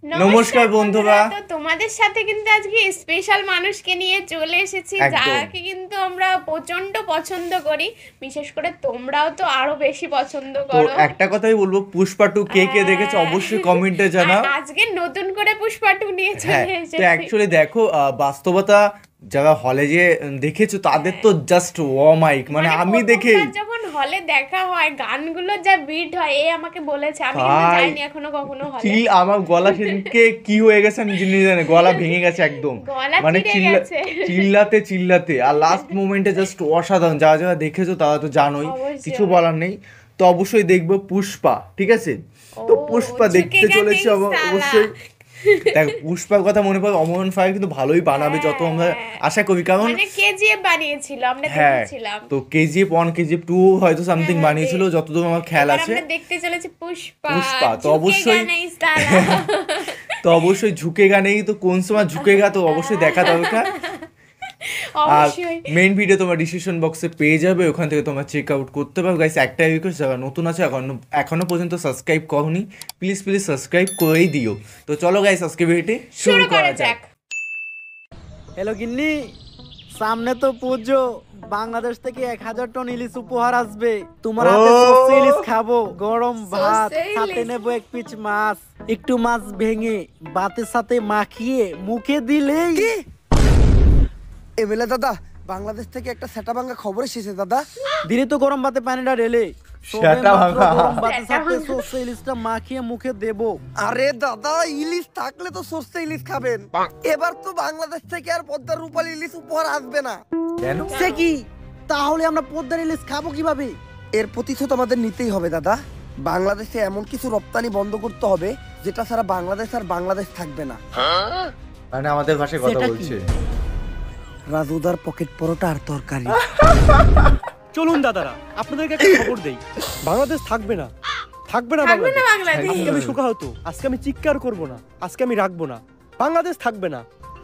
নমস্কার বন্ধুরা, তো তোমাদের সাথে কিন্তু আজকে স্পেশাল মানুষকে নিয়ে চলে এসেছি, যাকে কিন্তু আমরা প্রচন্ড পছন্দ করি। বিশেষ করে তোমরাও তো আরো বেশি পছন্দ তো করো। একটা কথাই বলবো, পুষ্পা 2 কে কে দেখেছো অবশ্যই কমেন্টে জানাও। আজকে নতুন করে পুষ্পা 2 নিয়ে হ্যাঁ, চলে তো এসেছি। অ্যাকচুয়ালি দেখো, বাস্তবতা যারা হলে যে দেখেছো তাদের তো জাস্ট মাইক, মানে আমি দেখে যখন হলে দেখা হয় গানগুলো যা বিট হয়, এ আমাকে বলেছে, আমি কিন্তু ভাই, যাইনি এখনো কখনো হলে। চিল আমার গলা সেদিনকে কি হয়ে গেছে আমি জানি, গলা ভেঙে গেছে একদম, গলা মানে চিড়ে গেছে। চিল্লাতে আর লাস্ট মোমেন্টে জাস্ট অসাধারণ। যারা যারা দেখেছো তারা তো জানোই, অবশ্যই। কিছু বলার নেই। তো অবশ্যই দেখবো পুষ্পা, ঠিক আছে? তো পুষ্পা দেখতে ঝুঁকেগা চলেছি নেই সালা। অবশ্যই। দেখ, পুষ্পার কথা মনে পড়ে, অমন ফায়ার কিন্তু ভালোই বানাবে যত আমরা আশা করি, কারণ মানে কেজিএফ বানিয়েছিল, আমরা হ্যাঁ, দেখেছিলাম। তো কেজিএফ 1 কেজিএফ 2 হয়তো সামথিং বানিয়েছিল যতদূর আমার খেয়াল এবার আছে। আমরা দেখতে চলেছি পুষ্পা। পুষ্পা তো অবশ্যই, নেই সালা। তো অবশ্যই ঝুঁকেগা নেই তো কোন সময় ঝুঁকেগা তো অবশ্যই দেখা দরকার। আর অবশ্যই। মেইন ভিডিও তোমার ডিসক্রিপশন বক্সে পেয়ে যাবে, ওখান থেকে তোমরা চেক আউট করতে পারো। গাইস, একটাই রিকোয়েস্ট, যারা নতুন আছে এখনো পর্যন্ত সাবস্ক্রাইব করনি, প্লিজ সাবস্ক্রাইব করেই দিও। তো চলো গাইস, আজকে ভিডিওটি শুরু করা যাক। হ্যালো গিন্নি, সামনে তো পুজো, বাংলাদেশ থেকে 1000 টন ইলিশ উপহার আসবে। তোমার হাতে সর্ষে ইলিশ খাবো, গরম ভাত, সর্ষে সাথে ইলিশ। নেবো এক পিচ মাছ। একটু মাছ ভেঙে ভাতের সাথে মাখিয়ে মুখে দিলেই এমএলএ দাদা, বাংলাদেশ থেকে একটা সেটা ভাঙা খবর এসেছে দাদা। দিলে তো গরম ভাতে পানিটা ঢেলে সেটা ভাঙা। গরম ভাতের সাথে সর্ষে ইলিশটা মাখিয়ে মুখে দেবো। আরে দাদা, ইলিশ থাকলে তো সস্তা ইলিশ খাবেন। এবার তো বাংলাদেশ থেকে আর পদ্মার রূপালী ইলিশ উপহার আসবে না। কেন? সে কি? তাহলে আমরা পদ্মার ইলিশ খাবো কিভাবে? এর প্রতিশোধ আমাদের নিতেই হবে দাদা। বাংলাদেশে এমন কিছু রপ্তানি বন্ধ করতে হবে যেটা ছাড়া বাংলাদেশ আর বাংলাদেশ থাকবে না। মানে আমাদের ভাষায় কথা সেটা কি? বলছে। রাজুদার পকেট পরোটা আর তরকারি। চলুন দাদারা, আপনাদেরকে একটা খবর দেই, বাংলাদেশ থাকবে না, থাকবে না থাকবে না বাংলাদেশ। বাংলাদেশ। আজকে আমি সুখা হতো, আজকে আমি চিৎকার করব না, আজকে আমি রাখবো না, বাংলাদেশ থাকবে না।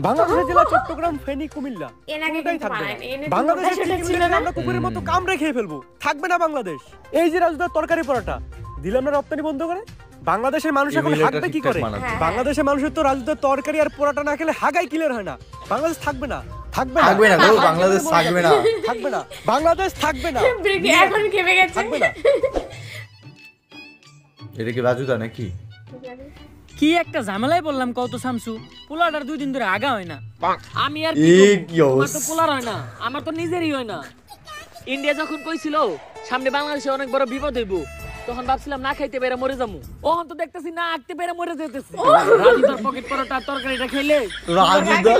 বাংলাদেশের জেলা চট্টগ্রাম, ফেনী, কুমিল্লা এর আগে কোনোটাই কিন্তু থাকবে না। বানায়নি, এনে বাংলাদেশের ছোট ছিল চিংড়িগুলোকে না? আমরা কুকুরের মতো কামড়ে খেয়ে ফেলবো, থাকবে না বাংলাদেশ। এই যে রাজুদার তরকারি পরোটা দিলাম না রপ্তানি বন্ধ করে, বাংলাদেশের মানুষ এখন এমএলএ টা হাঁকবে কি ঠিকঠাক করে? বানাতে। হ্যাঁ। বাংলাদেশের মানুষের তো রাজুদার তরকারি আর পরোটা না খেলে হাগাই ক্লিয়ার হয় না। বাংলাদেশ থাকবে না, থাকবে না, থাকবে না গো, বাংলাদেশ থাকবে না। থাকবে না, বাংলাদেশ থাকবে না, ব্রিগি এখন খেপে গেছে। থাকবে না। এটা কি রাজুদা নাকি? কি একটা ঝামেলায় বললাম কত শামসু, পোলাটার 2 দিন ধরে আগা হয় না। আমি আর কি এ করবো? কি আমার তো অবস্থা? পোলার হয় না, আমার তো নিজেরই হয় না। ইন্ডিয়া যখন কইছিল সামনে বাংলাদেশে অনেক বড় বিপদ হইব, তখন ভাবছিলাম না খাইতে পেরে মরে যাবো। ওহন তো দেখতেছি না আঁকতে পেরে মরে যেতেছি। রাজুদার পকেট পরোটা তরকারিটা খেলে রাজুদা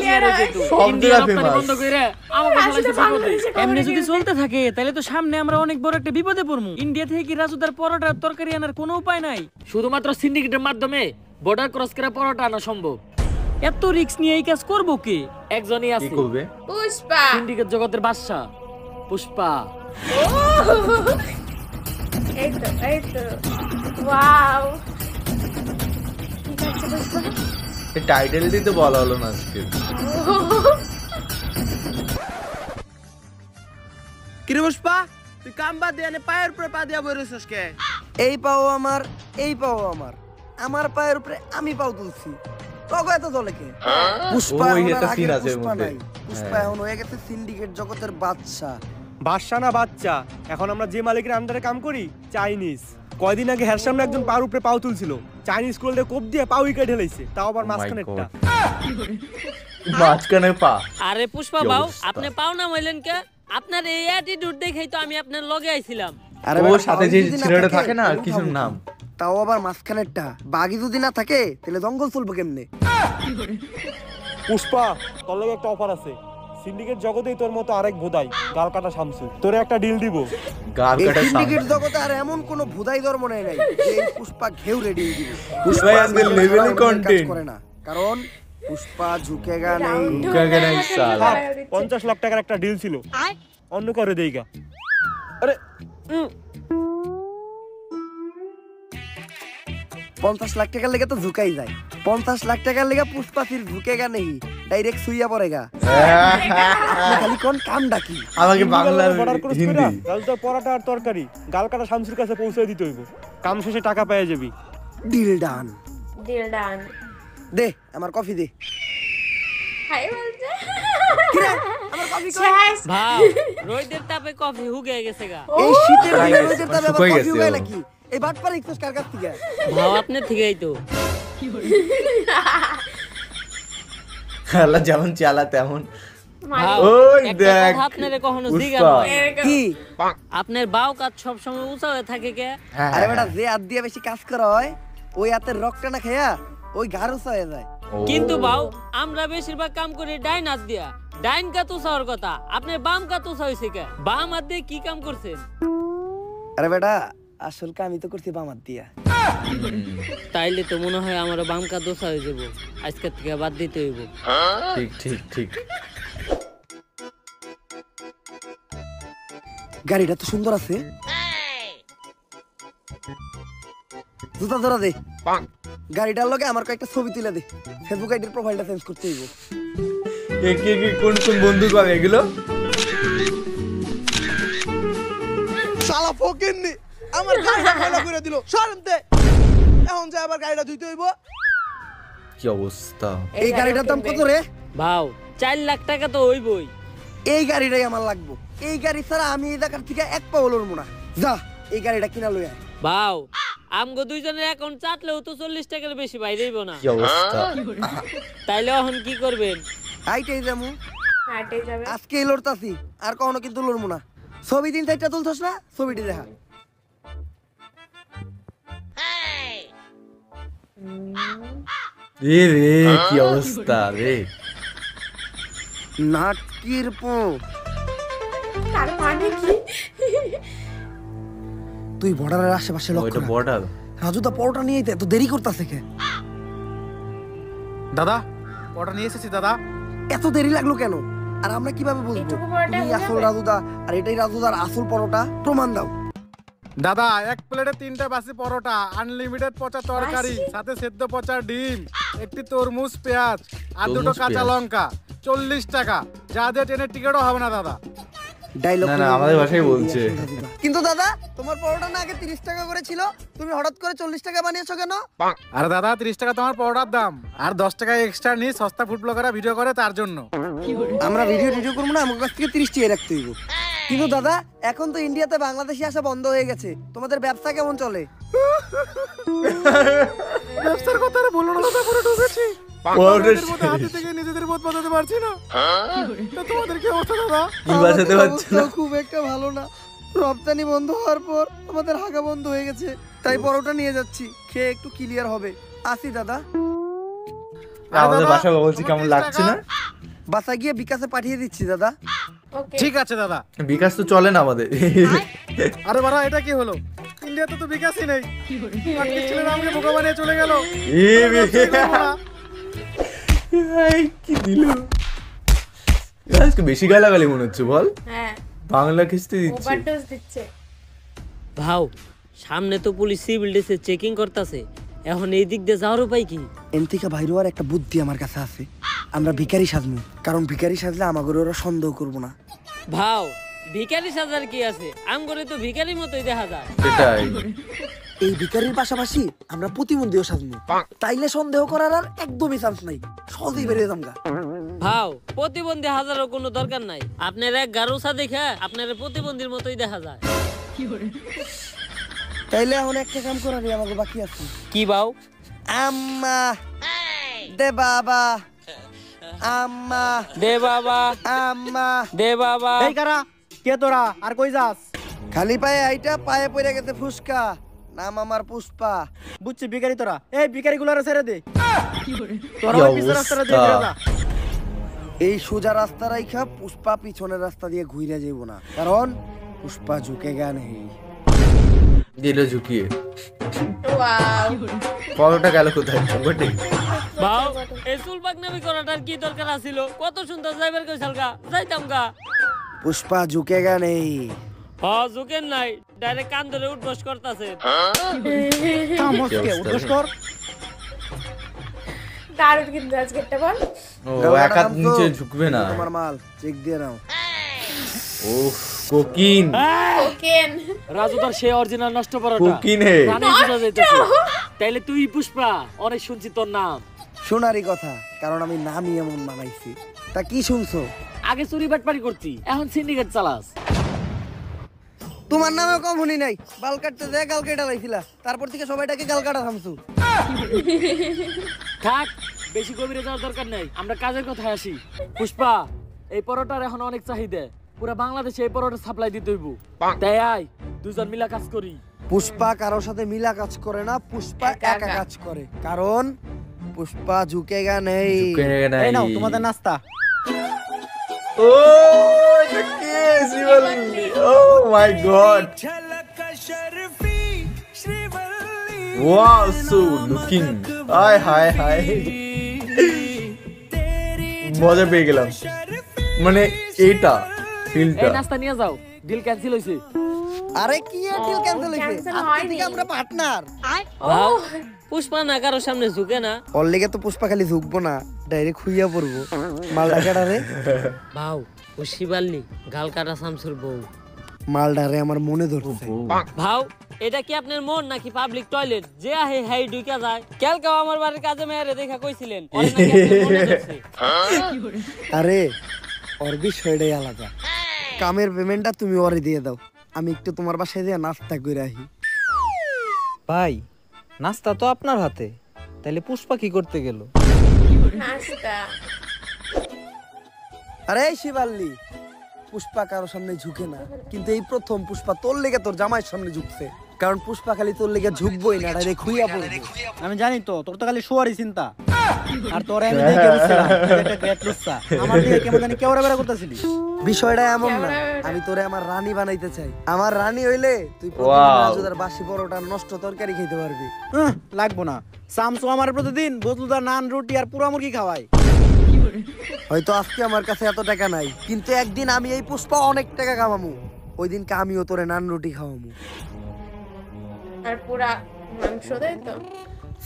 সব ইন্ডিয়া জায়গায় রপ্তানি ফেমাস। বন্ধ করে আমাকে ফেলাইছে বিপদে। বাংলাদেশে খবর এমনি যদি গিয়েছে। চলতে থাকে তাহলে তো সামনে আমরা অনেক বড় একটা বিপদে পড়বো। ইন্ডিয়া থেকে কি রাজুদার পরোটা তরকারি আনার কোনো উপায় নাই? শুধুমাত্র সিন্ডিকেটের মাধ্যমে বর্ডার ক্রস করে পরোটা আনা সম্ভব। এত রিস্ক নিয়ে এই কাজ করবো কে? একজনই কি আছে, করবে? পুষ্পা। সিন্ডিকেট জগতের বাদশা পুষ্পা। এই তো ওয়াও। ঠিক আছে পুষ্পা। এই টাইটেলটি তো বলা হলো না আজকে। কিরে পুষ্পা, তুই কাম বাদ দিয়ে পায়ের উপরে পা দিয়া বইরেছিস কে? এই পাও আমার, এই পাও আমার, আমার পায়ের উপরে আমি পাও তুলছি। তবে এত দলে কে? পুষ্পা ওই এখন আর একটা আগের scene আছে এর পুষ্পা মধ্যে। নাই। পুষ্পা এখন হয়ে গেছে সিন্ডিকেট জগতের বাদশা। বাদশা না বাচ্চা, এখন আমরা যে মালিকের আন্ডারে কাম করি চাইনিজ। কয়দিন আগে হের সামনে একজন পার উপরে পাও তুলছিল, চাইনিজ কোল দিয়ে কোপ দিয়ে পাও উইকেট ঢেলাইছে, তাও আবার Oh my মাঝখানেরটা। God. মাঝখানে পা। আরে পুষ্পা কি বাউ, অবস্থা? আপনি পাও না হইলেন কে? আপনার এই অ্যাটিটিউড দেখেই তো আমি আপনার লগে আইছিলাম। আরে ওর বেটা, সাথে পাও যে যদি না ছেলেটা থাকে না, তাহলে কিছুর খাবো নাম। কি? তাও আবার মাঝখানেরটা। বাঘই যদি না থাকে তাহলে জঙ্গল চলবে কেমনে? পুষ্পা, তোর লগে একটা অফার আছে, সিন্ডিকেট জগতেই তোর মতো আরেক ভোদাই গাল কাটা শামসু, তোরে একটা ডিল দিব। গাল এই কাটা সিন্ডিকেট সাউন্ড। জগতে আর এমন কোন ভুদাই ধর্ম নেই যে এই পুষ্পা ঘেউ রেডি দিবে। পুষ্পা আজকে আমাদের লেভেলে ছাড়া আমাদের কাজ কন্টেন্ট। করে না, কারণ পুষ্পা ঝুঁকেগা নেই। ঢুকেগা নেই সালা। 50 লাখ টাকার একটা ডিল ছিল, অন্য করে দেইগা। আরে 50 লাখ টাকার লেগে তো ঝুঁকাই যায়। 50 লাখ টাকার লেগে পুষ্পা ফির ঝুঁকেগা নেই, ডাইরেক্ট সুইয়া পড়েগা। আপনি খালি কোন কাম ডাকি? আমাকে বাংলা অর্ডার করছ হিন্দি। কইরা রাজুদার পরোটা আর তরকারি গাল কাটা শামসুর কাছে পৌঁছে দিতে হইব, কাম শেষে টাকা পেয়ে যাবি। Deal done. Deal done. দে আমার কফি দে। হাই বলছে কিরে আমার কফি কই? শেষ। ভাও রোদের তাপে কফি হুগে গেছে গা। এই শীতের দিনে রোদের তাপে আবার শুকাই কফি গেছে উগায় ও। নাকি? এই বাটপার ইকছস কার কাছ থেকে? ভাও আপনি থেকেই তো। আল্লাহ যেমন চালা তেমন। ভাও ওই একটা দেখ, কথা আপনারে কখনো পুষ্পা। জিজ্ঞাসা হয় এরকম। কি? আপনার বাও কাজ সব সময় উঁচা হয়ে থাকে কে? হ্যাঁ, আরে বেটা যে হাত দিয়ে বেশি কাজ করা হয় ওই হাতের রক্তটা না খাইয়া ওই ঘাড় উঁচা হয়ে যায়। ও। কিন্তু বাও আমরা বেশিরভাগ কাম করি ডাইন হাত দিয়া। ডাইন কাত উঁচা হওয়ার কথা, আপনার বাম কাত উঁচা হয়েছে কে? বাম হাত দিয়ে কি কাম করছেন? আরে বেটা আসল কামই তো করছি বাম হাত দিয়া। তাইলে তো মনে হয় আমার বাম কাত উঁচা হয়ে যাবো, আজকের থেকে বাদ দিতে হইব। ঠিক ঠিক ঠিক। গাড়িটা তো সুন্দর আছে। জুতা ধরা দে। গাড়িটার লগে আমার কয়েকটা ছবি তুলে দে। ফেসবুক আইডির প্রোফাইলটা চেঞ্জ করতে হইব। কোন কোন বন্ধু পাবে এগুলো? শালা ফকিন্নি আমার গাড়িটা ময়লা করে দিল সরমতে এখন যা আবার গাড়িটা ধুইতে হইব কি অবস্থা! এই গাড়িটার দাম কত রে? ভাও 4 লাখ টাকা তো হইবই। এই গাড়িটাই আমার লাগবো। এই গাড়ি ছাড়া আমি এই জায়গার থেকে এক পাও লড়বো না। যা এই গাড়িটা কিনা লই আয়। ভাও আমগো দুইজনের অ্যাকাউন্ট চাটলেও তো 40 টাকার বেশি বাইরেইব না। কি অবস্থা! তাইলে এখন কি করবেন? আইটাই যামু। হাটে যাবে। আজকে লড়তাছি আর কখনো কিন্তু লড়বো না। ছবি 3-4টা তুলছস না? ছবিটি দেখা। এ রে কি অবস্থা রে! নাটকির পো। তার মানে কি? তুই বর্ডারের আশেপাশে লক্ষ্য ওইটা রাখ। বর্ডার। রাজু দা পরোটা নিয়ে আইতে এত দেরি করতাছে কে? দাদা ওটা নিয়ে এসেছি দাদা। এত দেরি লাগলো কেন? আর আমরা কিভাবে বুঝবো এইটুকু পরোটা তুমি হয়ে আসল যাবে? রাজুদা আর এটাই রাজুদার আসল পরোটা? প্রমাণ দাও। দাদা এক প্লেটে 3টা বাসি পরোটা, আনলিমিটেড পচা তরকারি, বাসি? সাথে সেদ্ধ পচা ডিম, একটি তরমুজ, পেঁয়াজ আর তরমুজ, 2টো কাঁচা পেঁয়াজ। লঙ্কা, 40 টাকা। যা দিয়ে ট্রেনের টিকিটও হবে না দাদা। ডায়লগ না, না, আমাদের ভাষায় বলছে। কিন্তু দাদা তোমার পরোটা না আগে 30 টাকা করে ছিল, তুমি হঠাৎ করে 40 টাকা বানিয়েছো কেন? আর দাদা 30 টাকা তোমার পরোটার দাম, আর 10 টাকা এক্সট্রা নিয়ে সস্তা ফুড ব্লগাররা ভিডিও করে তার জন্য। আমরা ভিডিও করবো না, আমার কাছ থেকে 30 টাকা রাখতে হইব। কিন্তু দাদা এখন তো ইন্ডিয়াতে বাংলাদেশি আসা বন্ধ হয়ে গেছে, তোমাদের ব্যবসা কেমন চলে? ব্যবসার কথা আর বলো না দাদা, পুরো ঢুকেছি। নিজেদের মধ্যে হাতে থেকে নিজেদের মত বাঁচাতে পারছি না। তো তোমাদের কি অবস্থা দাদা? কি বাঁচাতে আমাদের পারছে না? অবস্থাও খুব একটা ভালো না। রপ্তানি বন্ধ হওয়ার পর আমাদের হাগা বন্ধ হয়ে গেছে, তাই পরোটা নিয়ে যাচ্ছি, খেয়ে একটু ক্লিয়ার হবে। আসি দাদা। আমাদের দাদা, ভাষা বলছি কেমন আমার 30 লাগছে না? বাসা গিয়ে বিকাশে পাঠিয়ে দিচ্ছি দাদা। ওকে। ঠিক আছে দাদা। বিকাশ তো চলে না আমাদের। আরে বাড়া এটা কি হলো? ইন্ডিয়াতে তো বিকাশই নেই। আজকে ছেলেরা আমাকে বোকা বানিয়ে চলে গেল। এ রে, এই কি দিল! আজকে বেশি গালাগালি মনে হচ্ছে বল? হ্যাঁ, বাংলা কিস্তি দিচ্ছে। ওভারডোজ দিচ্ছে। ভাও সামনে তো পুলিশ সিভিল ড্রেসে চেকিং করতেছে, এখন এই দিক দিয়ে যাওয়ার উপায় কি? এনথিকা বাইরে হওয়ার একটা বুদ্ধি আমার কাছে আছে। আমরা ভিখারি সাজবো, কারণ ভিখারি সাজলে আমাদের ওরা সন্দেহ করবো না। ভাও ভিখারি সাজার কি আছে? আমগরে তো ভিখারির মতোই দেখা যায়। সেটাই। এই ভিখারির পাশাপাশি আমরা প্রতিবন্ধীও সাজবো, তাইলে সন্দেহ করার আর একদমই চান্স নাই, সহজেই বেরিয়ে যামগা। ভাও প্রতিবন্ধী হাজারও কোনো দরকার নাই, আপনার এক গারুসা দেখে আপনার প্রতিবন্ধীর মতোই দেখা যায়। তাইলে এখন একটা কাম করারই আমাকে বাকি আছে। কি ভাও? আম্মা দে বাবা, আম্মা দে বাবা, আম্মা। দে বাবা। এই কারা কে তোরা, আর কই যাস? খালি পায়ে আইটা পায়ে পড়ে গেছে ফুসকা, নাম আমার পুষ্পা। বুঝছি ভিখারি তোরা। এই ভিখারি গুলারে ছেড়ে দে। তোরা কি ওই পিছের রাস্তাটা দিয়ে অবস্থা! ফিরে যা। এই সোজা রাস্তা রাইখা পুষ্পা পিছনের রাস্তা দিয়ে ঘুরে যাইব না, কারণ পুষ্পা ঝুঁকে গা নেই। দিল ঝুঁকিয়ে। ওয়াও। পরোটা গেল কোথায়? বটে। ভাও এই চুলপাক নামি করাটার কি দরকার আছিল? কত সুন্দর যাইবার কইছাল গা, যাইতাম গা। পুষ্পা ঝুঁকে গা নেই। হ ঝুঁকেন নাই, ডাইরেক্ট কান ধরে উঠবস করতাছে। থামসকে উঠবস কর। দারুণ কিন্তু আজকেরটা বল। ও একা নিচে ঝুঁকবে না। তোমার মাল চেক দিয়ে নাও। ওহ কোকিন। ওকেন। রাজু তোর সে অরিজিনাল নষ্ট পরোটা। কোকিন হে। প্রাণে বুঝা যাইতেছে। তাইলে তুই পুষ্পা, অনেক শুনছি তোর নাম। শোনারই কথা, কারণ আমি নামই এমন বানাইছি। তা কি শুনছো? আগে চুরি বাটপারি করছি, এখন সিন্ডিকেট চালাস। তোমার নামে কম শুনি নাই, বাল কাটতে যায় গাল কেটে লাইছিলা, তারপর থেকে সবাইটাকে গাল কাটা থামছু। থাক, বেশি গভীরে যাওয়ার দরকার নেই, আমরা কাজের কথায় আসি। পুষ্পা, এই পরোটার এখন অনেক চাহিদা, পুরো বাংলাদেশে এই পরোটা সাপ্লাই দিতে হইব। তাই আয় দুজন মিলা কাজ করি। পুষ্পা কারোর সাথে মিলা কাজ করে না, পুষ্পা একা কাজ করে, কারণ পুষ্পা ঝুঁকেগা নেই। এই নাও তোমাদের নাস্তা। ও এটা কে শিবল্লি? Oh my god, wow, so looking, hi hi hi, মজা পেয়ে গেলাম। মানে এটা ফিলটা। এই নাস্তা নিয়ে যাও, ডিল ক্যান্সেল হইছে। আরে কি ডিল ক্যান্সেল হইছে? cancel আজকে হয়নি। থেকে আমরা পার্টনার। ভাও, পুষ্পা না কারো সামনে ঝুঁকে না। ওর লেগে তো পুষ্পা খালি ঝুঁকবো না, ডাইরেক্ট খুইয়া পড়বো। মালটা কেডারে? ভাও, ও শিবাল্লি, গাল কাটা শামসুর বউ। মালডারে আমার মনে ধরছে। ভাও, এটা কি আপনার মন নাকি পাবলিক টয়লেট? যে আহে হাই ঢুকে যায়। কালকেও আমার বাড়ির কাজে মেয়েরে দেখা কইছিলেন, ওরে নাকি আপনার মনে ধরছে। আরে ওর বিষয়টাই আলাদা। কামের পেমেন্টটা তুমি ওরে দিয়ে দাও, আমি একটু তোমার বাসায় দিয়ে নাস্তা করে আহি। ভাই নাস্তা তো আপনার হাতে, তাইলে পুষ্পা কি করতে গেল? নাস্তা। আরে শিবাল্লি, পুষ্পা কারোর সামনে ঝুঁকে না, কিন্তু এই প্রথম পুষ্পা তোর লেগে তোর জামাইয়ের সামনে ঝুঁকছে। কারণ পুষ্পা খালি তোর লেগে ঝুঁকবই না, ডাইরেক্ট খুইয়া পড়বে। আমি জানি তো, তোর তো খালি শোয়ারই চিন্তা। আর তোরে আমি দেখে বুঝছিলাম তুই একটা গ্রেট লুচ্চা। আমার দিকে কেমন জানি কেওড়া বেড়া করতেছিলি। বিষয়টা এমন না, কেওড়া আমি তোরে আমার রানী বানাইতে চাই। আমার রানী হইলে তুই Wow. প্রতিদিন রাজুদার বাসি পরোটা নষ্ট তরকারি খেতে পারবি। লাগবো না, সামসু আমার প্রতিদিন বদলুদার নান রুটি আর পুরা মুরগি খাওয়াই। হয়তো আজকে আমার কাছে এত টাকা নাই, কিন্তু একদিন আমি এই পুষ্পা অনেক টাকা কামামু, ওই দিনকে আমিও তোরে নান রুটি খাওয়ামু। আর পুরা মাংস দেয় তো।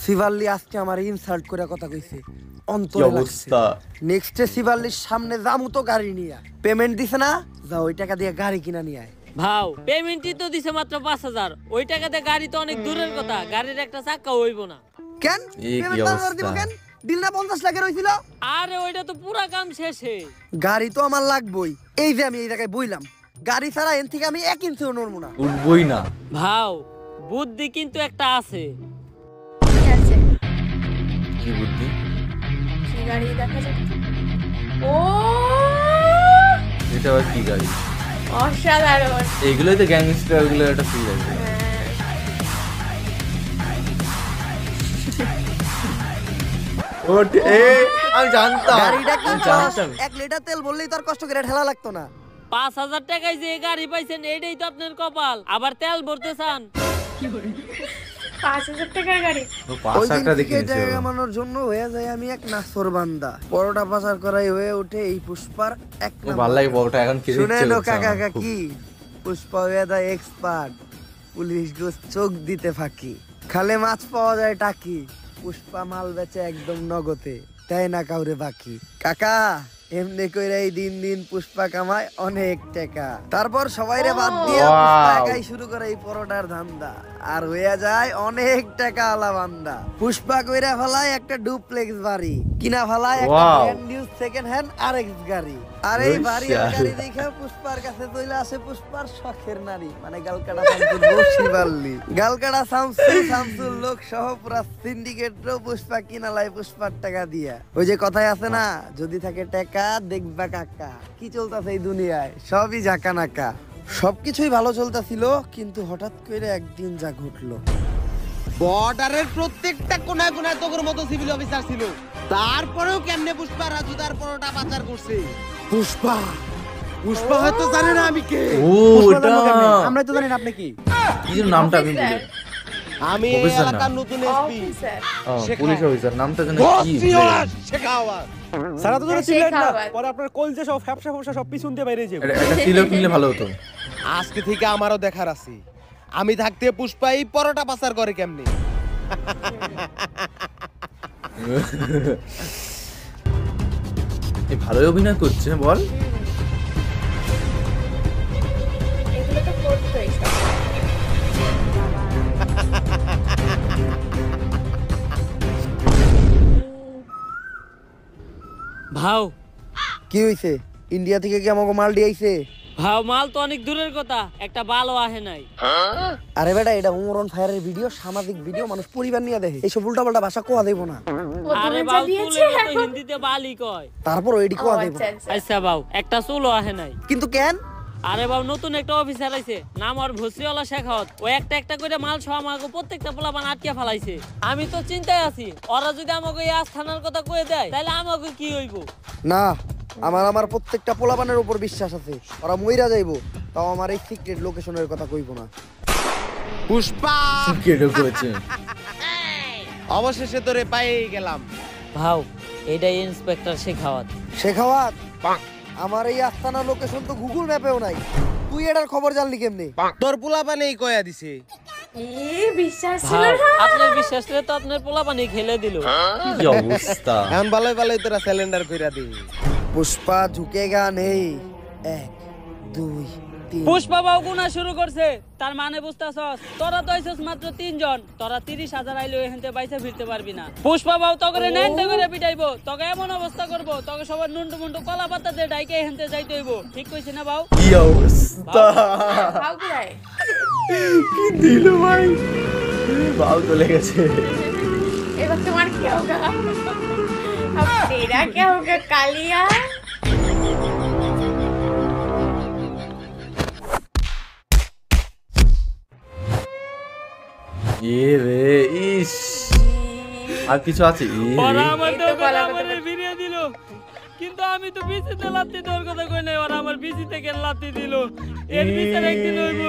শিবাল্লি আজকে আমার ইনসাল্ট করে কথা কইছে, কি অন্তরে লাগছে। অবস্থা। নেক্সটে শিবাল্লির সামনে যামু তো গাড়ি নিয়ে। পেমেন্ট দিছে না, যা ওই টাকা দিয়ে গাড়ি কিনা নিয়ে আয়। ভাও, পেমেন্টই তো দিছে মাত্র 5,000। ওই টাকাতে গাড়ি তো অনেক দূরের কথা, গাড়ির একটা চাক্কা হইব না। কেন এ কি পেমেন্ট বারবার দিব অবস্থা? কেন? দিল না 50 লাখের হইছিল? আরে ওইটা তো পুরা কাম শেষে। গাড়ি তো আমার লাগবই। এই যে আমি এই জায়গায় বইলাম, গাড়ি ছাড়া এন থেকে আমি 1 ইঞ্চিও নড়বো না। উঠবই না। ভাও, বুদ্ধি কিন্তু একটা আছে। ঠিক আছে, কি বুদ্ধি? কি গাড়ি দেখা যাচ্ছে? ও এটা আবার কি গাড়ি? অসাধারণ। এগুলোই তো গ্যাংস্টার, ওগুলো একটা ফিল আছে। ওঠে, আমি জানতাম, গাড়িটা কি আমি জানতাম। 1 লিটার তেল বললেই তো আর কষ্ট করে ঠেলা লাগতো না। 5,000 টাকায় যে গাড়ি পাইছেন, এইটাই তো আপনার কপাল। আবার তেল ভরতে চান? 5,000 টাকার গাড়ি। ও ওই 5 দিন টাকা থেকে দেখিয়েছে। জায়গা কামানোর জন্য হয়ে যায় আমি এক নাসর বান্দা। পরোটা পাচার করাই হয়ে ওঠে এই পুষ্পার এক ও ভালো লাগে বড়টা, এখন খেতে শুনে ইচ্ছে নো করছে কাকা আমার খুব। কাকি, পুষ্পা হয়ে দা এক্সপার্ট, পুলিশ গোস চোখ দিতে ফাঁকি, খালে মাছ পাওয়া যায় টাকি, পুষ্পা মাল বেচে একদম নগদে, তাই না কাউরে বাকি। কাকা এমনি কইরা এই দিন দিন পুষ্পা কামায় অনেক টাকা। তারপর সবাইরে বাদ দিয়ে Wow. পুষ্পা একাই শুরু করে এই পরোটার ধান্দা, আর হইয়া যায় অনেক টাকা আলা বান্দা। পুষ্পা কইরা ফেলায় একটা ডুপ্লেক্স বাড়ি, কিনা ফেলায় একটা Wow. Brand new second hand RX গাড়ি। আর এই ওই বাড়ি আর শাল। গাড়ি দেখে পুষ্পার কাছে চলে আসে পুষ্পার শখের নারী, মানে গালকাটা শামসুর বউ শিবাল্লি। গালকাটা শামসুর লোক সহ পুরা সিন্ডিকেটও পুষ্পা কিনালায় পুষ্পার টাকা দিয়া। ওই যে কথাই আছে না, যদি থাকে টাকা দেখবা কাকা। কি চলতেছে এই দুনিয়ায়, সবই ঝাঁকা নাকা। সবকিছুই ভালো চলতেছিল, কিন্তু হঠাৎ করে একদিন যা ঘটলো। বর্ডারের প্রত্যেকটা কোনায় কোনায় তোর মতো সিভিল অফিসার ছিল, তারপরেও কেমনে পুষ্পা রাজুদার পরোটা পাচার করছে। পুষ্পা পুষ্পা হয়তো জানে না আমি কে। ও পুষ্পা এটা জানবো কেমনে? আমরা তো জানি না আপনি কি। কি যেন নামটা আমি ভুলে। আমি এই অফিসার না। এলাকার নতুন এসপি। অফিসার। পুলিশ অফিসার, নামটা যেন কি ভুলে গেছি। শেখাওয়াত। সারা তো ধরে ছিলেন না, শেখাওয়াত। পরে আপনার কলজে সব ফ্যাপসা ফ্যাপসা সব পিছন দিয়ে বাইরে যাবে। একটা তিলক কিনলে ভালো হতো। আজকে থেকে আমারও দেখার আছে, আমি থাকতে পুষ্পা এই পরোটা পাচার করে কেমনে। এই ভালোই অভিনয় করছে বল। এগুলো তো করতোই সব। ভাও কি হইছে? ইন্ডিয়া থেকে কি আমাকে মাল দিয়েছে? ভাও মাল তো অনেক দূরের কথা, একটা বালও আহে নাই। আরে বেটা, এটা উমরন ফায়ারের ভিডিও, সামাজিক ভিডিও, মানুষ পরিবার নিয়ে দেখে। এইসব উল্টাপাল্টা ভাষা কোয়া দেব না। আরে বাউ তুলে তো হিন্দিতে বালি কয়, তারপর ওইডি কোয়া দেব। আচ্ছা বাউ একটা চুলও আহে নাই। কিন্তু কেন? আরে বাবু নতুন একটা অফিসার আইছে, নাম আর ভসরিওয়ালা শেখাওয়াত। ও একটা একটা করে মাল সহ আমাকে প্রত্যেকটা পোলাপান আটকে ফেলাইছে। আমি তো চিন্তায় আছি, ওরা যদি আমাকে এই আস্থানার কথা কয়ে দেয় তাহলে আমাকে কি হইব? না, আমার প্রত্যেকটা পোলাপানের উপর বিশ্বাস আছে, ওরা মইরা যাইবো, তাও আমার এই সিক্রেট লোকেশনের কথা কইব না। পুষ্পা কেটে করেছে। অবশেষে তোরে পাইয়ে গেলাম। ভাও এটাই ইন্সপেক্টর শেখাওয়াত। শেখাওয়াত, আমার এই আস্তানা লোকেশন তো গুগল ম্যাপেও নাই, তুই এটার খবর জানলি কেমনে? তোর পোলাপানেই কয়া দিছে। বিশ্বাস ছিল ভাও না। আপনার বিশ্বাস রে তো আপনার পোলাপানি খেলে দিল। কি অবস্থা! এখন ভালোই ভালোই তোরা সিলিন্ডার কইরা দি। পুষ্পা ঝুঁকেগা নেই। 1 2 3। পুষ্পা বাবু গুনা শুরু করছে, তার মানে বুঝতাছস? তোরা তো আইছস মাত্র 3 জন, তোরা 30,000 আইলে এখানতে বাইসা ফিরতে পারবি না। পুষ্পা বাবু তোকে নেন্টে করে পিটাইবো, তোকে এমন অবস্থা করবো, তোকে সবার নুন্টু মুন্টু কলা পাতা দিয়ে ডাইকে এখানতে যাইতে হইব। ঠিক কইছি না বাবু? কি অবস্থা! ভাও কোথায়? কি দিল ভাই! বাউ চলে গেছে। এবার তোমার কি হোগা? अब तेरा क्या होगा कालिया? এ রে, ইস! আর কিছু আছে? ওরা আমার এই তো দোকানে গলা আমারে কথা। ফিরিয়ে দিল, কিন্তু আমি তো বিচিতে লাত্তি দেওয়ার কথা কই নাই। ওরা আমার বিচি থেকে লাত্তি দিল, এর বিচার একদিন হইব।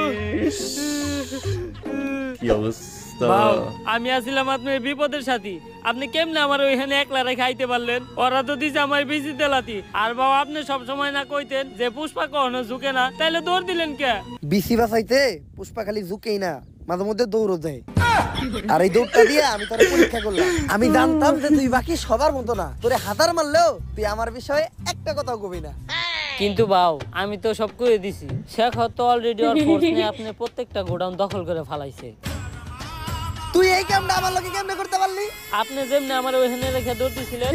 কি অবস্থা! বাউ, আমি আসছিলাম আপনার বিপদের সাথী, আপনি কেমনে আমার ওইখানে একলা রেখে আইতে পারলেন? ওরা তো দিছে আমার বিচিতে লাত্তি। আর বাবা আপনি সব সময় না কইতেন যে পুষ্পা কখনো ঝুঁকে না, তাইলে দৌড় দিলেন কে? বিসি বাসাইতে পুষ্পা খালি ঝুঁকেই না, মাঝে মধ্যে দৌড়ও দেয়। আর এই দৌড়টা দিয়ে আমি তোর পরীক্ষা করলাম। আমি জানতাম যে তুই বাকি সবার মতো না, তোরে হাজার মারলেও তুই আমার বিষয়ে একটা কথাও কবি না। কিন্তু বাউ আমি তো সব কইয়ে দিছি, শেখ তো অলরেডি ওর ফোর্স নিয়ে আপনি প্রত্যেকটা গোডাউন দখল করে ফেলাইছে। তুই এই কামটা আমার লোকে কেমনে করতে পারলি? আপনি যেমনি আমার ওইখানে রেখে দৌড় দিছিলেন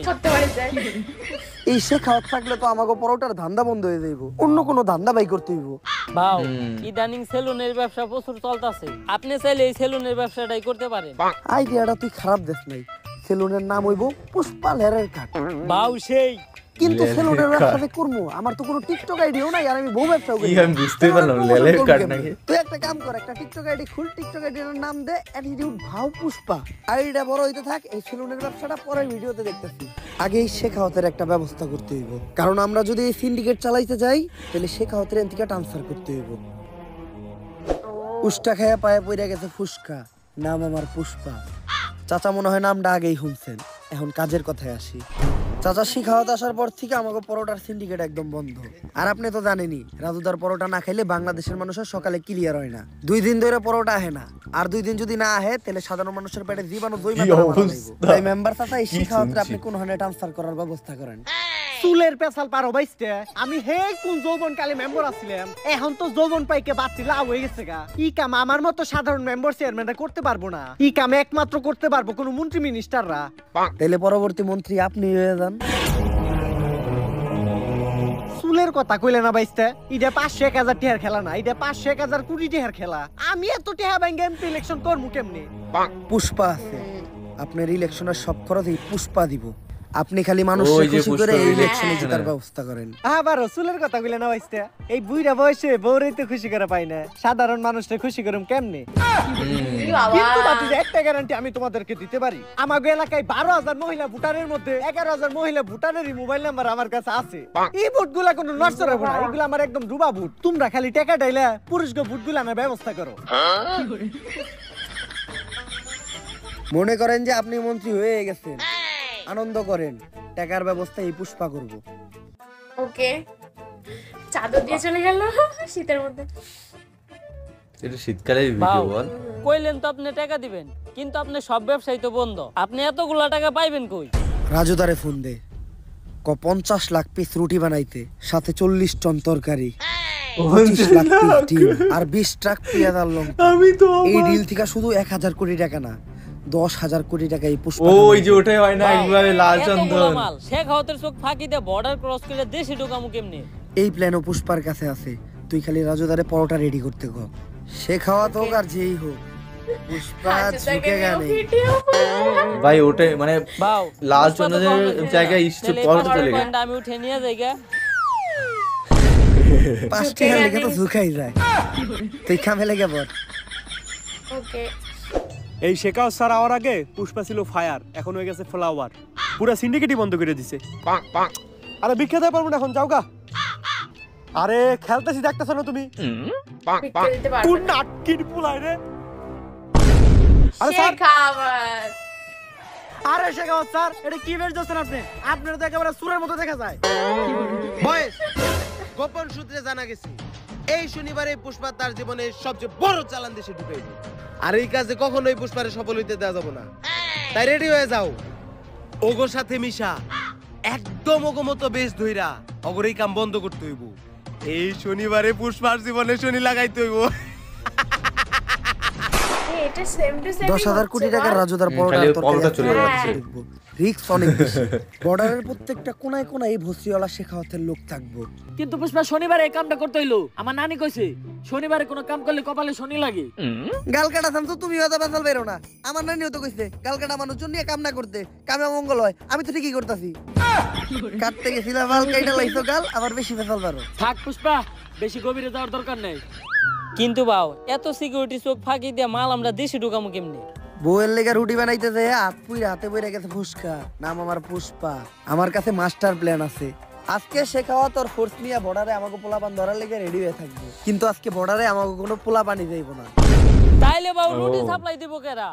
করতে পারে যায়। এই শেখাওয়াত থাকলে তো আমাকে পরোটার ধান্দা বন্ধ হয়ে যাইব, অন্য কোনো ধান্দা বাই করতে হইব। বাউ ইদানিং সেলুনের ব্যবসা প্রচুর চলতেছে, আপনি চাইলে এই সেলুনের ব্যবসাটাই করতে পারেন। আইডিয়াটা তুই খারাপ দেখ নাই, সেলুনের নাম হইব পুষ্পা লেরের কাট। বাউ সেই কিন্তু লেরের সেলুনের কাট। ব্যবসাতে করবো, আমার তো কোনো টিকটক আইডিও নাই, আর আমি বউ ব্যবসাও করি। কি আমি বুঝতে পারলাম, লেলের কাট নাকি? তুই একটা কাম কর, একটা টিকটক আইডি খুল, টিকটক আইডির নাম দে অ্যাটিটিউড ভাও পুষ্পা। আইডিটা বড় হইতে থাক, এই সেলুনের ব্যবসাটা পরের ভিডিওতে দেখতেছি। আগে এই শেখাওয়াতের একটা ব্যবস্থা করতে হইব, কারণ আমরা যদি এই সিন্ডিকেট চালাইতে যাই তাহলে শেখাওয়াতের এন্তিকা ট্রান্সফার করতে হইব। উষ্টা খায়া পায়ে পড়ে গেছে ফুসকা, নাম আমার পুষ্পা। চাচা মনে হয় নামটা আগেই শুনছেন, এখন কাজের কথায় আসি। চাচা শিখাওয়াত আসার পর থেকে আমাকে পরোটার সিন্ডিকেট একদম বন্ধ। আর আপনি তো জানেনই, রাজুদার পরোটা না খাইলে বাংলাদেশের মানুষের সকালে ক্লিয়ার হয় না। 2 দিন ধরে পরোটা আহে না, আর 2 দিন যদি না আহে তাহলে সাধারণ মানুষের পেটে জীবাণু দই মাথা মারা যাইবো। তাই মেম্বার চাচা এই শিখাওয়াতটা আপনি কোন হানে ট্রান্সফার করার ব্যবস্থা করেন। চুলের পেছাল পারো বাইসতে, আমি হে কোন যৌবন কালে মেম্বার আছিলাম, এখন তো যৌবন পাইকে বাচ্চি লাভ হয়ে গেছে গা। ই কাম আমার মতো সাধারণ মেম্বার চেয়ারম্যানরা করতে পারবো না, ই কাম একমাত্র করতে পারবো কোন মন্ত্রী মিনিস্টাররা। তাহলে পরবর্তী মন্ত্রী আপনি হয়ে যান। চুলের কথা কইলে না বাইসতে, এটা 500-1000 টাকার খেলা না, এটা 500-1000 কোটি টাকার খেলা। আমি এত টাকা ব্যাংকে এমপি ইলেকশন করবো কেমনে? পুষ্পা আছে, আপনার ইলেকশনের সব খরচ এই পুষ্পা দিব। আপনি খালি ওই মানুষকে যে খুশি করে পুষ্পা এই দিবে। ইলেকশনে জেতার ব্যবস্থা করেন। আবার চুলের কথা কইলে না বাইসতে, এই বুইড়া বয়সে বউরেই তো খুশি করে পাই না, সাধারণ মানুষকে খুশি করুম কেমনে? কিন্তু বাতিজা একটা গ্যারান্টি আমি তোমাদেরকে দিতে পারি, আমাগো এলাকায় 12,000 মহিলা ভোটারের মধ্যে 11,000 মহিলা ভোটারেরই মোবাইল নাম্বার আমার কাছে আছে। এই ভোটগুলা কোনো নষ্ট হবে না, এগুলো আমার একদম ডুবা ভোট। তোমরা খালি টাকা ডাইলা পুরুষকে ভোটগুলো আনার ব্যবস্থা করো। মনে করেন যে আপনি মন্ত্রী হয়ে গেছেন, আনন্দ করেন, টাকার ব্যবস্থা এই পুষ্পা করব। ওকে, চাদর দিয়ে চলে গেল শীতের মধ্যে। এটা শীতকালের বাউ ভিডিও বল। কইলেন তো আপনি টাকা দিবেন, কিন্তু আপনি সব ব্যবসায়ী তো বন্ধ, আপনি এতগুলা টাকা পাইবেন কই? রাজুদারে ফোন দে, 50 লাখ পিস রুটি বানাইতে, সাথে 40 টন তরকারি, 25 লাখ পিস ডিম আর 20 ট্রাক পেঁয়াজ আর লঙ্কা। আমি তো এই ডিল থেকে শুধু 1000 কোটি টাকা না, 10,000 কোটি টাকা এই পুষ্পা ওই যে ওটাই হয় না একবারে লাল চন্দন। মাল শেখাওয়াতের চোখ ফাঁকি দিয়ে বর্ডার ক্রস করে দেশে ঢোকামু কেমনে? এই প্ল্যানও পুষ্পার কাছে আছে। তুই খালি রাজুদারে পরোটা রেডি করতে কর। শেখাওয়াত হোক আর যেই হোক, পুষ্পা ঝুঁকে গেলে। ভাই ওটাই মানে বাও লাল চন্দনের জায়গায় ইস্ট পরোটা চলে গেল। আমি উঠে নিয়ে যাইগা। 5 টাকা লেগে তো ঝুঁকাই যায়। তুই কামে লেগে পড়। ওকে এই শেখাও স্যার আওয়ার আগে পুষ্পা ছিল ফায়ার, এখন হয়ে গেছে ফ্লাওয়ার। পুরো সিন্ডিকেটই বন্ধ করে দিছে। আরে বিখ্যাত পারবো না এখন, যাও গা। আরে খেলতেছি দেখতেছ না তুমি? বিক্রি দিতে পারবে কোন না। নাটকির পুলাই রে। আরে স্যার শেখাওয়াত আরে শেখাওয়াত স্যার, এটা কি বেশ দিচ্ছেন আপনি? আপনার তো একেবারে সুরের মতো দেখা যায়। বয়েস গোপন সূত্রে জানা গেছে এই শনিবারে পুষ্পা তার জীবনের সবচেয়ে বড় চালান দেশে ঢুকাইবে। আর এই কাজে কখনোই পুষ্পারে সফল হইতে দেওয়া যাবে না। তাই রেডি হয়ে যাও। ওগোর সাথে মিশা একদম ওগো মতো বেশ ধইরা অগর এই কাম বন্ধ করতে হইব। এই শনিবারে পুষ্পার জীবনে শনি লাগাইতে হইব। এটা সেম টু সেম 10,000 কোটি টাকার রাজুদার পরোটা খালি তরকারি পরোটা চলে আছে। যাচ্ছে। রিস্ক অনেক বেশি। বর্ডারের প্রত্যেকটা কোনায় কোনায় এই ভস্রিওয়ালা শেখাওয়াতের লোক থাকবো। কিন্তু পুষ্পা শনিবারে এই কামটা করতে হইলো। আমার নানি কইছে শনিবারে কোনো কাম করলে কপালে শনি লাগে। গাল কাটা থামতো, তুমি হয়তো বেসাল বেরো না। আমার নানিও তো কইছে গাল কাটা মানুষজন নিয়ে কাম না করতে, কামে মঙ্গল হয়। আমি তো ঠিকই করতাছি। কাটতে গেছিলাম বাল কাইটা লাইছো গাল, আবার বেশি বেসাল বেরো। থাক পুষ্পা, বেশি গভীরে যাওয়ার দরকার নেই। কিন্তু বাও এত সিকিউরিটি চোখ ফাঁকি দিয়ে মাল আমরা দেশে ঢুকামু কেমনে? বউয়ের লেগে রুটি বানাইতেছে, হাতে বইরা গেছে ফুসকা। নাম আমার পুষ্পা। আমার কাছে মাস্টার প্ল্যান আছে। আজকে শেখাওয়াত আর ফোর্স নিয়ে বর্ডারে আমাকে পোলাপান ধরার লেগে রেডি হয়ে থাকবে। কিন্তু আজকে বর্ডারে আমাকে কোনো পোলাপানি যাইব না। তাইলে বাও রুটি সাপ্লাই দিব কেরা?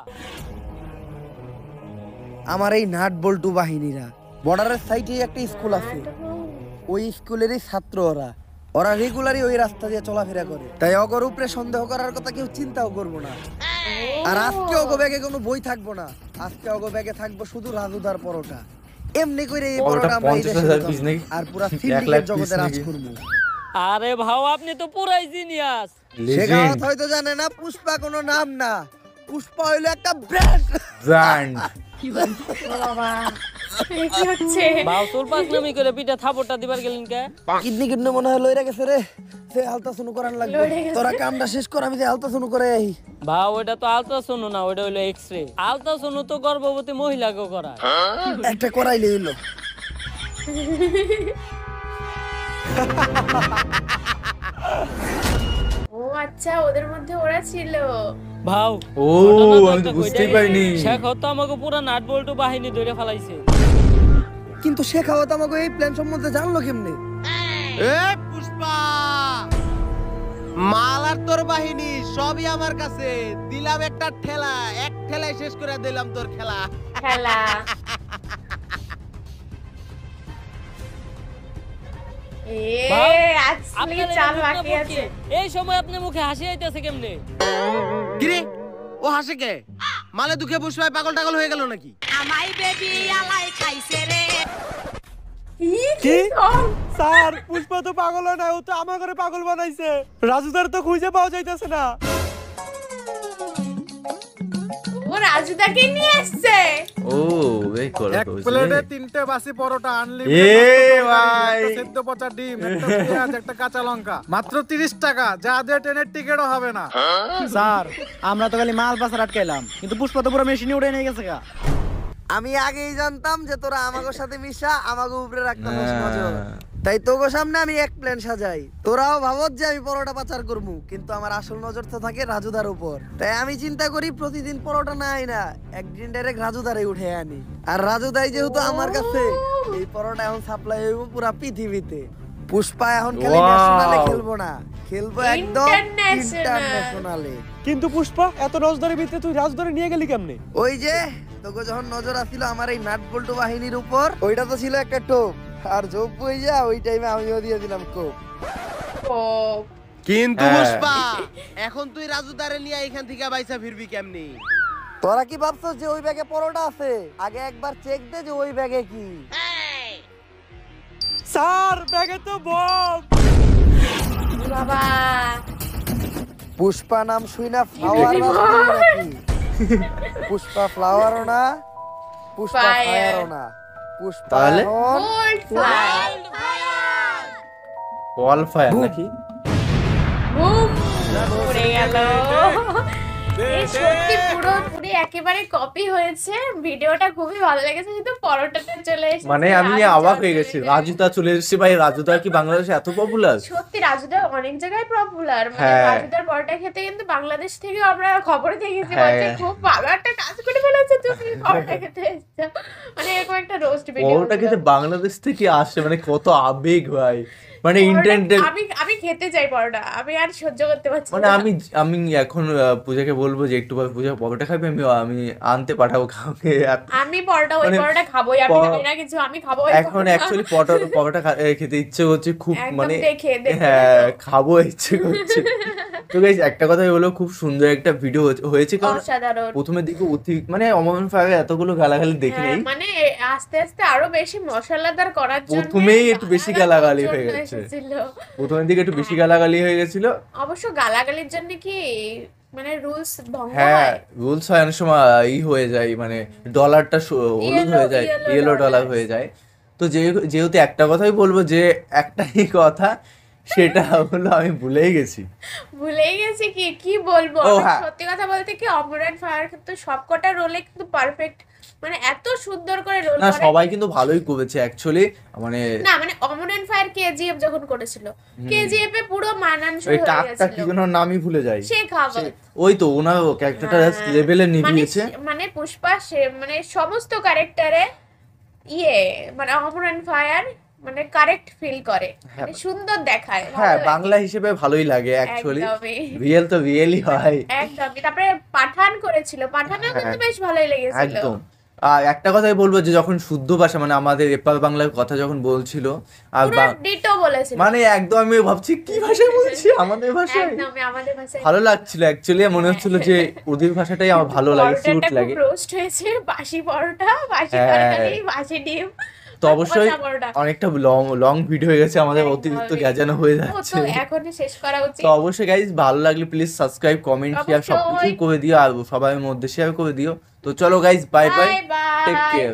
আমার এই নাট বল্টু বাহিনীরা। বর্ডারের সাইডে একটা স্কুল আছে, ওই স্কুলেরই ছাত্র ওরা। ওরা রেগুলারই ওই রাস্তা দিয়ে চলাফেরা করে, তাই অগর উপরে সন্দেহ করার কথা কেউ চিন্তাও করবো না। আর আজকে অগো ব্যাগে কোনো বই থাকবো না। আজকে অগো ব্যাগে থাকবো শুধু রাজুদার পরোটা। এমনি করে এই পরোটা আমরা এই দেশে 50,000 পিস নাকি? আর পুরা 1 লাখ সিন্ডিকেট পিস জগতে রাজ নাকি? করবো। আরে ভাও আপনি তো পুরাই জিনিয়াস। শেখাওয়াত হয়তো জানে না পুষ্পা কোনো নাম না, পুষ্পা হইলো একটা ব্র্যান্ড। ব্র্যান্ড। বাবা কি হচ্ছে? বাও তোর পাক নামি করে পিঠা থাপড়টা দিবার গেলেন কে? কিডনি কিডনি মনে হয় লইরা গেছে রে। সে আলতা শুনু করার লাগবে। তোরা কামটা শেষ কর, আমি যে আলতা শুনু করে আই। ভাও ওটা তো আলট্রাসাউন্ড না, ওটা হলো এক্সরে। আলট্রাসাউন্ড তো গর্ভবতী মহিলাকে করায়। একটা করাইলে হইলো। ও আচ্ছা, ওদের মধ্যে ওরা ছিল। ভাও ও আমি তো বুঝতেই পারিনি। শেখ তো আমাকে পুরো নাট বল্টু বাহিনী ধরে ফেলাইছে। কিন্তু শেখাওয়াত আমাকে এই প্ল্যান সম্বন্ধে জানলো কেমনে? এ পুষ্পা, মাল আর তোর বাহিনী সবই আমার কাছে। দিলাম একটা ঠেলা, এক ঠেলায় শেষ করে দিলাম তোর খেলা। খেলা ভাও, আজকে আপনার চাল এই বাকি মুখে আছে। এই সময় আপনার মুখে হাসি আইতেছে কেমনে? কিরে ও হাসে কে? মালে দুঃখে পুষ্পায় পাগল টাগল হয়ে গেল নাকি? কি স্যার, পুষ্পা তো পাগল হয় না, ও তো আমার ঘরে পাগল বানাইছে। রাজুদার তো খুঁজে পাওয়া যাইতেছে না। ও রাজুদাকে নিয়ে আসছে। ও এই করে এক প্লেটে 3টে বাসি পরোটা এ আনলিমিটেড, ভাই সেদ্ধ পচা ডিম, একটা পেঁয়াজ, একটা কাঁচা লঙ্কা, মাত্র 30 টাকা। যা দিয়ে ট্রেনের টিকিটও হবে না। স্যার আমরা তো খালি মাল পাচার আটকাইলাম, কিন্তু পুষ্পা তো পুরো মেশিনে উঠে নিয়ে গেছে গা। আমি আগেই জানতাম যে তোরা আমাগো সাথে মিশা আমাগো উপরে রাখতাম নজর। তাই তোগো সামনে আমি এক প্ল্যান সাজাই। তোরাও ভাবত যে আমি পরোটা পাচার করবো, কিন্তু আমার আসল নজর তো থাকে রাজুদার উপর। তাই আমি চিন্তা করি প্রতিদিন পরোটা না আই না, একদিন ডাইরেক্ট রাজুদারে উঠে আনি। আর রাজুদাই যেহেতু আমার কাছে, এই পরোটা এখন সাপ্লাই হইব পুরা পৃথিবীতে। পুষ্পা এখন খালি Wow! ন্যাশনালে খেলবো না, খেলবো একদম International! ইন্টারন্যাশনালে। কিন্তু পুষ্পা এত নজরের ভিতরে তুই রাজধরে নিয়ে গেলি কেমনে? ওই যে তোকে যখন নজর আসছিল আমার এই নাট বল্টু বাহিনীর উপর, ওইটা তো ছিল একটা টোপ। আর যোগ বই যা ওই টাইমে আমিও দিয়ে দিলাম কোপ। ও কিন্তু হ্যাঁ। পুষ্পা এখন তুই রাজুদারে নিয়ে এখান থেকে বাইসা ফিরবি কেমনি? তোরা কি ভাবছস যে ওই ব্যাগে পরোটা আছে? আগে একবার চেক দে যে ওই ব্যাগে কি। স্যার ব্যাগে তো বম। বাবা পুষ্পা নাম শুই না ফ্লাওয়ার নাকি? পুষ্পা ফ্লাওয়ারও না, পুষ্পা Fire. ফায়ারও না, পুষ্পা তাহলে? এখন গোল্ড ফায়ার বল ফায়ার নাকি? বুম পড়ে গেল। এই সত্যি পুরো একেবারে কপি হয়েছে। ভিডিওটা খুবই ভালো লেগেছে, কিন্তু পরোটাতে চলে এসেছে। মানে আমি রাজুদা অবাক হয়ে চলে গেছি, গেছে। রাজুদা চলে এসেছে ভাই। রাজুদা কি বাংলাদেশে এত পপুলার? সত্যি রাজুদা অনেক জায়গায় পপুলার। মানে হ্যাঁ। রাজুদার পরোটা খেতে কিন্তু বাংলাদেশ থেকে আমরা খবরে দেখেছি, হ্যাঁ। বলছে খুব ভালো একটা কাজ করে ফেলেছে তুমি, পরোটা খেতে এসেছো। মানে এরকম একটা রোস্ট ভিডিও। পরোটা খেতে বাংলাদেশ থেকে আসে, মানে কত আবেগ ভাই। মানে ইন্টারনেটে আমি খেতে চাই পরোটা, আমি আর সহ্য করতে পারছি মানে না। আমি এখন পূজাকে বলবো যে একটু পূজা পরোটা খাবে, আমি আনতে পাঠাবো কাউকে। আমি পরোটা ওই মানে পরোটা খাবোই, আমি প- জানি না কিছু, আমি খাবো ওই এখন পরোটা। অ্যাকচুয়ালি পরোটা খেতে ইচ্ছে করছে খুব, একদম মানে দেখে হ্যাঁ খাবো ইচ্ছে করছে। তো গাইস একটা কথাই বলো, খুব সুন্দর একটা ভিডিও হয়েছে। কারণ অসাধারণ। প্রথমের দিকে মানে অমন ফায়ার এতগুলো গালাগালি দেখি হ্যাঁ, নেই, মানে আস্তে আস্তে আরো বেশি মশলাদার করার জন্য প্রথমেই একটু বেশি গালাগালি হয়ে প্রচন্ড গেছে। এসেছিল। প্রথমের দিকে একটু বেশি গালাগালি হয়ে গেছিল। অবশ্য গালাগালির জন্য কি মানে রুলস ভঙ্গ হ্যাঁ হয়? রুলস হয় অনেক সময় হয়ে যায়, মানে ডলারটা হলুদ হয়ে যায়, ইয়েলো ডলার হয়ে যায়। তো যেহেতু একটা কথাই বলবো, যে একটাই কথা, সেটা হলো আমি ভুলেই গেছি। ভুলেই গেছি কি কি বলবো। ও, আমি হ্যাঁ। সত্যি কথা বলতে কি অমরান ফায়ার কিন্তু সবকটা রোলে কিন্তু পারফেক্ট, মানে এত সুন্দর করে রোল না করে। সবাই কিন্তু ভালোই করেছে অ্যাকচুয়ালি, মানে না মানে অমরান ফায়ার কেজিএফ যখন করেছিল, কেজিএফ এ পুরো মানানসই ওই হয়ে টাকটা কি গেছিল। কোনো নামই ভুলে যাই। শেখ আওয়াজ। ওই তো ওনার ক্যারেক্টারটা লেভেলে মানে নিভিয়েছে। মানে পুষ্পা সে মানে সমস্ত ক্যারেক্টারে মানে অমরান ফায়ার মানে কারেক্ট ফিল করে, মানে সুন্দর দেখায়, ভালো হ্যাঁ লাগে। বাংলা হিসেবে ভালোই লাগে অ্যাকচুয়ালি, একদমই। রিয়েল তো রিয়েলই হয়। একদমই। তারপরে পাঠান করেছিল, পাঠানেও কিন্তু বেশ ভালোই লেগেছিল। একদম। আর একটা কথাই বলবো, যে যখন শুদ্ধ ভাষা মানে আমাদের এপার বাংলার কথা যখন বলছিল, আর পুরো ডিটো বলেছিল, মানে একদম আমি ভাবছি কি ভাষায় বলছি, আমাদের ভাষায়। একদমই আমাদের ভাষায়। ভালো লাগছিল অ্যাকচুয়ালি, মনে হচ্ছিল যে ওদের ভাষাটাই আমার ভালো লাগে, পরোটাটা সুট খুব লাগে। রোস্ট হয়েছে, বাসি পরোটা, বাসি হ্যাঁ। তরকারি, বাসি ডিম। তো অবশ্যই পচা পরোটা। অনেকটা লং ভিডিও হয়ে গেছে, আমাদের অতিরিক্ত গ্যাজানো হয়ে ও যাচ্ছে। তো এখনই শেষ করা উচিত। তো অবশ্যই গাইজ ভালো লাগলে প্লিজ সাবস্ক্রাইব, কমেন্ট, শেয়ার সবকিছু অবশ্যই। করে দিও, আর সবার মধ্যে শেয়ার করে দিও। তো চলো guys, bye bye, bye take bye. Care.